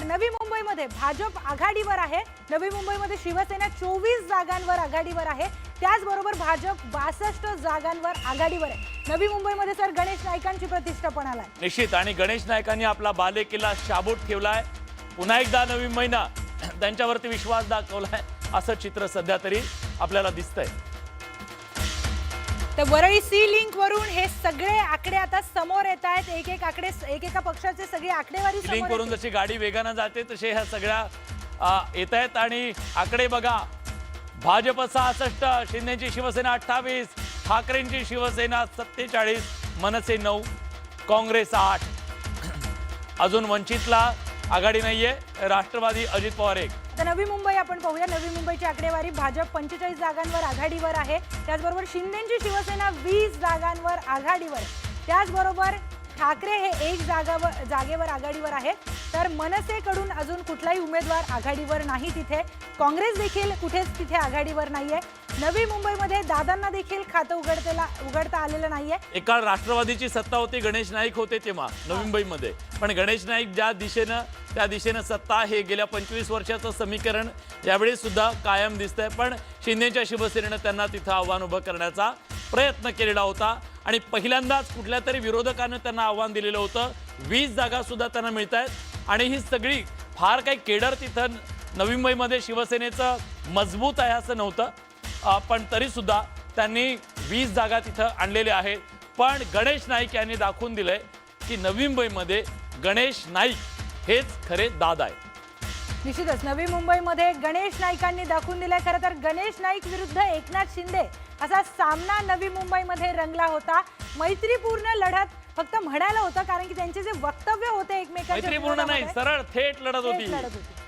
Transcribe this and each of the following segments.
नवी मुंबईमध्ये भाजप आघाडीवर आहे। नवी मुंबईमध्ये शिवसेना 24 जागांवर आघाडीवर आहे। त्याचबरोबर भाजप 62 जागांवर आघाडीवर आहे। नवी मुंबईमध्ये सर गणेश नाईकांची प्रतिष्ठा पण आलाय। निश्चित आणि गणेश नाईकांनी आपला बालेकिल्ला शाबूत ठेवलाय। पुन्हा एकदा नवी मुंबईनं त्यांच्यावरती विश्वास दाखवलाय असं चित्र सध्या तरी आपल्याला दिसतंय। तर वरळी सी लिंक वरून हे सगळे आकडे आता समोर येत आहेत। एक एक आकडे एकेका पक्षाचे सगळे आकडेवारी समोर लिंक वरून जशी गाडी वेगाने जाते तसे ह्या सगळ्या येत आहेत आणि आकडे बघा। भाजप 66, शिंदेची शिवसेना 28, ठाकरेंची शिवसेना 47, मनसे 9, काँग्रेस 8, अजून वंचितला आघाडी नाहीये, राष्ट्रवादी अजित पवार 1। आता नवी मुंबई आपण पाहूया। नवी मुंबईची आकडेवारी भाजप 45 जागांवर आघाडीवर आहे। त्याचबरोबर शिंदेची शिवसेना 20 जागांवर आघाडीवर आहे। त्याचबरोबर ठाकरे हे 1 जागेवर आघाडीवर आहे। तर मनसेकडून अजून कुठलाही उमेदवार आघाडीवर नाही तिथे। काँग्रेस देखील कुठेच तिथे आघाडीवर नाहीये। नवी मुंबईमध्ये दादांना देखील खातं उघडता आलेलं नाहीये। एका राष्ट्रवादीची सत्ता होती, गणेश नाईक होते तेव्हा नवी मुंबईमध्ये, पण गणेश नाईक ज्या दिशेनं त्या दिशेनं सत्ता हे गेल्या 25 वर्षाचं समीकरण यावेळी सुद्धा कायम दिसतंय। पण शिंदेच्या शिवसेनेनं त्यांना तिथं आव्हान उभं करण्याचा प्रयत्न केलेला होता आणि पहिल्यांदाच कुठल्या तरी विरोधकांनी त्यांना आव्हान दिलेलं होतं। 20 जागा सुद्धा त्यांना मिळत आहेत आणि ही सगळी फार काही केडर तिथं नवी मुंबईमध्ये शिवसेनेचं मजबूत आहे असं नव्हतं, पण तरी सुद्धा त्यांनी 20 जागा तिथं आणलेल्या आहेत। पण गणेश नाईक यांनी दाखवून दिलंय की नवी मुंबईमध्ये गणेश नाईक हेच खरे दादा आहेत। निश्चितच नवी मुंबईमध्ये गणेश नाईकांनी दाखवून दिलाय। खरं तर गणेश नाईक विरुद्ध एकनाथ शिंदे असा सामना नवी मुंबईमध्ये रंगला होता। मैत्रीपूर्ण लढत फक्त म्हणायला होतं, कारण की त्यांचे जे वक्तव्य होते एकमेकांच्या मैत्रीपूर्ण नाही, सरळ थेट लढत होती।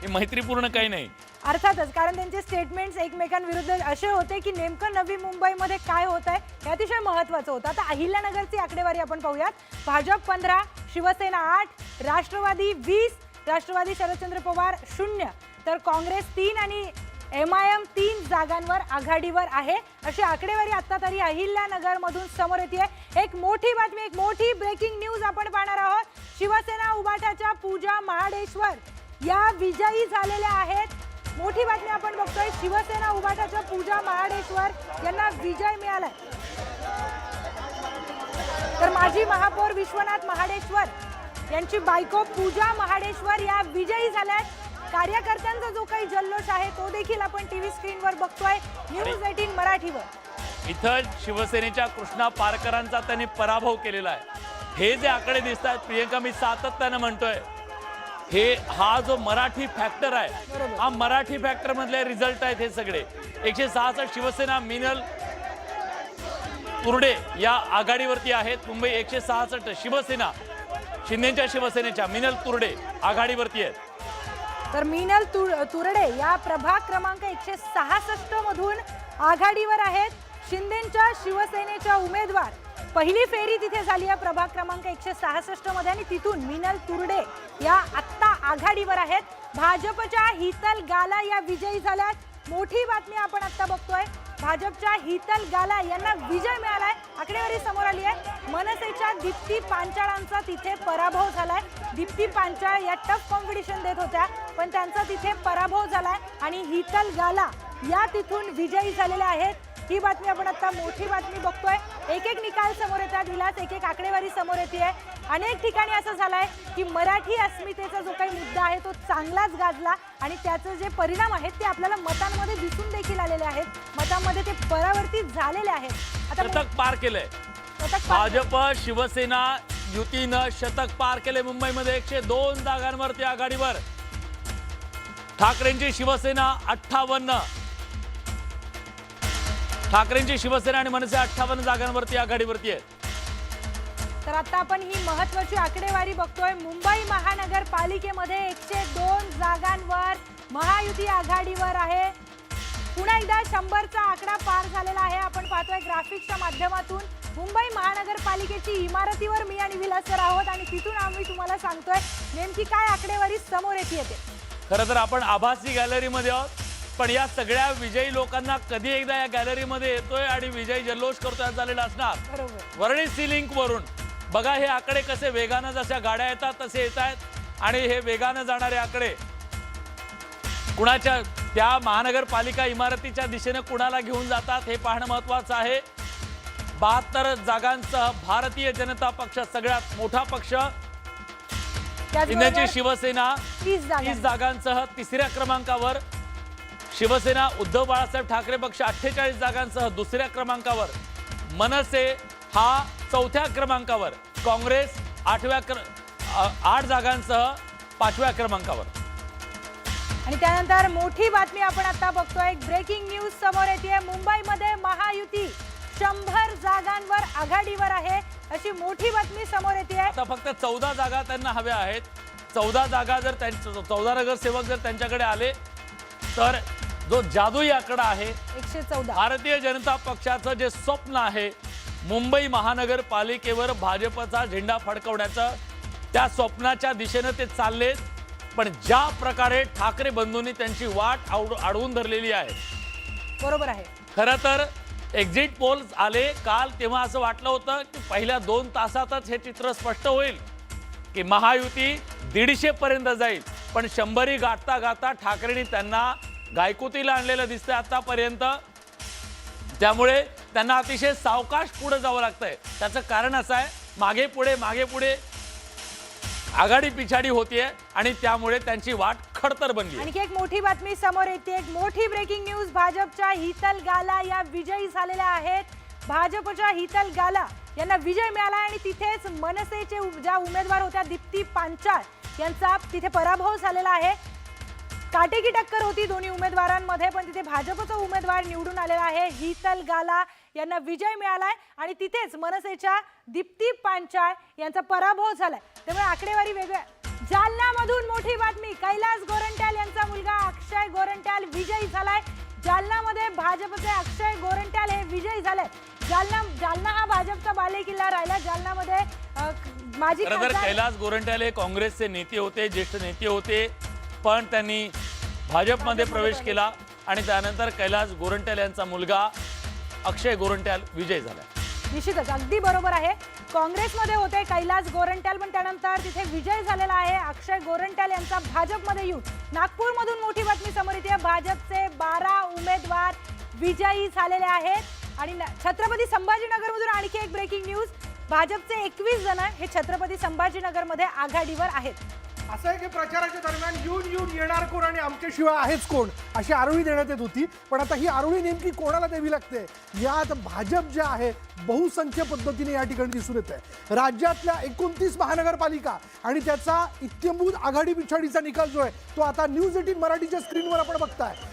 ही मैत्रीपूर्ण काही नाही अर्थातच, कारण त्यांचे स्टेटमेंट्स एकमेकांविरुद्ध असे होते की नेमकं नवी मुंबईमध्ये काय होत आहे हे अतिशय महत्त्वाचं होतं। आता अहिल्यानगरची आकडेवारी आपण पाहूयात। भाजप 15, शिवसेना 8, राष्ट्रवादी 20, राष्ट्रवादी शरदचंद्र पवार 0, तर काँग्रेस 3 आणि MIM 3 जागांवर आघाडीवर आहे। अशी आकडेवारी आता तरी अहिल्यानगरमधून समोर येते। एक मोठी बातमी, एक मोठी ब्रेकिंग न्यूज आपण पाहणार आहोत। शिवसेना उबाटाच्या पूजा महाडेश्वर या विजयी झालेल्या आहेत। मोठी बातमी आपण बघतोय, शिवसेना उबाटाच्या पूजा महाडेश्वर यांना विजय मिळालाय। तर माजी महापौर विश्वनाथ महाडेश्वर यांची बायको पूजा महाडेश्वर या विजयी झाल्यात। कार्यकर्त्यांचा जो काही जल्लोष आहे तो देखील आपण टीव्ही स्क्रीनवर बघतोय, न्यूज 18 मराठीवर। इथं शिवसेनेच्या कृष्णा पारकरांचा त्यांनी पराभव केलेला आहे। हे जे आकडे दिसत आहेत प्रियंका, मी सातत्यानं म्हणतोय, हा जो मराठी फॅक्टर आहे, हा मराठी फॅक्टर मधले रिझल्ट आहेत हे सगळे। 166 शिवसेना मिनल तुरडे या आघाडीवरती आहेत। मुंबई 166 शिवसेना, शिंदेच्या शिवसेनेच्या मिनल तुरडे आघाडीवरती आहेत। तर मिनल तुरडे या प्रभाग क्रमांक 166 मधून आघाडीवर आहेत। शिंदेच्या शिवसेनेच्या उमेदवार पहिली फेरी तिथे झाली आहे प्रभाग क्रमांक 166 मध्ये आणि तिथून मिनल तुरडे या आत्ता आघाडीवर आहेत। भाजपच्या हितल गाला या विजयी झाल्यात। मोठी बातमी आपण आता बघतोय, भाजपच्या हितल गाला यांना विजय मिळालाय। आकडेवारी समोर आली आहे। मनसेच्या दीप्ती पांचाळांचा तिथे पराभव झालाय। दीप्ती पांचाळ या टफ कॉम्पिटिशन देत होत्या, पण त्यांचा तिथे पराभव झालाय आणि हितल गाला या तिथून विजयी झालेल्या आहेत। ही बातमी आपण आता मोठी बातमी बघतोय। एक एक निकाल समोर येतात, विलास एक एक आकडेवारी समोर येते। अनेक ठिकाणी असं झालंय की मराठी अस्मितेचा जो काही मुद्दा आहे तो चांगलाच गाजला आणि त्याचे जे परिणाम आहेत ते आपल्याला मतांमध्ये दिसून देखील आलेले आहेत। मतांमध्ये ते परावर्तित झालेले आहेत। आता शतक पार केलंय भाजप शिवसेना युतीनं, शतक पार केले। मुंबईमध्ये 102 जागांवरती आघाडीवर ठाकरेंची शिवसेना 58, ठाकरेंची शिवसेना आणि मनसे 58 जागांवरती आघाडीवरती आहे। तर आता आपण ही महत्त्वाची आकडेवारी बघतोय। मुंबई महानगरपालिकेमध्ये 102 जागांवर महायुती आघाडीवर आहे। पुन्हा एकदा 100चा आकडा पार झालेला आहे। आपण पाहतोय ग्राफिक्सच्या माध्यमातून मुंबई महानगरपालिकेची इमारतीवर मी आणि विलास सर आहोत आणि तिथून आम्ही तुम्हाला सांगतोय नेमकी काय आकडेवारी समोर येते। खरं तर आपण आभासी गॅलरीमध्ये आहोत, पण या सगळ्या विजयी लोकांना कधी एकदा या गॅलरीमध्ये येतोय आणि विजय जल्लोष करतोय झालेला असणार। बरोबर, वरळी सी लिंक वरून बघा हे आकडे कसे वेगाने जशा गाड्या येतात तसे येत आहेत। आणि हे वेगानं जाणारे आकडे कुणाच्या त्या महानगरपालिका इमारतीच्या दिशेने कुणाला घेऊन जातात हे पाहणं महत्वाचं आहे. 72 जागांसह भारतीय जनता पक्ष सगळ्यात मोठा पक्ष, शिंदेची शिवसेना 30 जागांसह तिसऱ्या क्रमांकावर, शिवसेना उद्धव बाळासाहेब ठाकरे पक्ष 48 जागांसह दुसऱ्या क्रमांकावर, मनसे हा चौथ्या क्रमांकावर, काँग्रेस 8 जागांसह 5व्या क्रमांकावर. आणि त्यानंतर मोठी बातमी आपण आता बघतोय, एक ब्रेकिंग न्यूज समोर येते. मुंबईमध्ये महायुती 100 जागांवर आघाडीवर आहे अशी मोठी बातमी समोर येते. आता फक्त 14 जागा त्यांना हव्या आहेत. 14 जागा जर 14 नगरसेवक जर त्यांच्याकडे आले तर जो जादुई आकडा आहे 114. भारतीय जनता पक्षाचं जे स्वप्न आहे मुंबई महानगरपालिकेवर भाजपचा झेंडा फडकवण्याचं, त्या स्वप्नाच्या दिशेनं ते चालले. पण ज्या प्रकारे ठाकरे बंधूंनी त्यांची वाट अडवून धरलेली आहे, बरोबर आहे. खरं तर एक्झिट पोल्स आले काल तेव्हा असं वाटलं होतं की पहिल्या 2 तासातच हे चित्र स्पष्ट होईल की महायुती 150 पर्यंत जाईल. पण 100 गाठता गाठता ठाकरेंनी त्यांना गायकुतीला आणलेलं दिसतंय आतापर्यंत. त्यामुळे त्यांना अतिशय सावकाश पुढे जावं लागतंय. त्याचं कारण असं आहे, मागे पुढे आघाडी पिछाडी होतीये आणि त्यामुळे त्यांची वाट खडतर बनली. आणखी एक मोठी बातमी समोर येते, एक मोठी ब्रेकिंग न्यूज. भाजपच्या हितल गाला या विजयी झालेल्या आहेत. भाजपच्या हितल गाला यांना विजय मिळाला आणि तिथेच मनसेचे ज्या उमेदवार होत्या दीप्ती पांचाळ यांचा तिथे पराभव झालेला आहे. काटेकी टक्कर होती दोन्ही उमेदवारांमध्ये, पण तिथे भाजपचा उमेदवार निवडून आलेला आहे. हितल गाला यांना विजय मिळालाय आणि तिथेच मनसेच्या दीप्ती पांचाळ यांचा पराभव झालाय. त्यामुळे आकडेवारी वेगळ्या. जालनामधून मोठी बातमी, कैलास गोरंट्याल यांचा मुलगा अक्षय गोरंट्याल विजयी झालाय. जालनामध्ये भाजपचे अक्षय गोरंट्याल हे विजयी झाले. जालना हा भाजपचा बालेकिल्ला राहिला. जालनामध्ये माजी खासदार कैलास गोरंट्याल हे काँग्रेसचे नेते होते, ज्येष्ठ नेते होते, पण त्यांनी भाजपमध्ये प्रवेश केला आणि त्यानंतर कैलास गोरंट्याल यांचा मुलगा अक्षय गोरंट्याल विजय झाला. निश्चितच अगदी बरोबर आहे. काँग्रेसमध्ये होते कैलास गोरंट्याल, पण त्यानंतर तिथे विजय झालेला आहे अक्षय गोरंट्याल यांचा भाजपमध्ये येऊन. नागपूरमधून मोठी बातमी समोर येते, भाजपचे 12 उमेदवार विजयी झालेले आहेत. आणि छत्रपती संभाजीनगरमधून आणखी एक ब्रेकिंग न्यूज, भाजपचे 21 जण हे छत्रपती संभाजीनगरमध्ये आघाडीवर आहेत. असं आहे की प्रचाराच्या दरम्यान येऊन येणार कोण आणि आमच्याशिवाय आहेच कोण अशी आरोळी देण्यात येत होती. पण आता ही आरोळी नेमकी कोणाला द्यावी लागते, यात भाजप जे आहे बहुसंख्य पद्धतीने या ठिकाणी दिसून येत आहे. राज्यातल्या 29 महानगरपालिका आणि त्याचा इत्यंभूत आघाडी पिछाडीचा निकाल जो आहे तो आता न्यूज 18 मराठीच्या स्क्रीनवर आपण बघताय.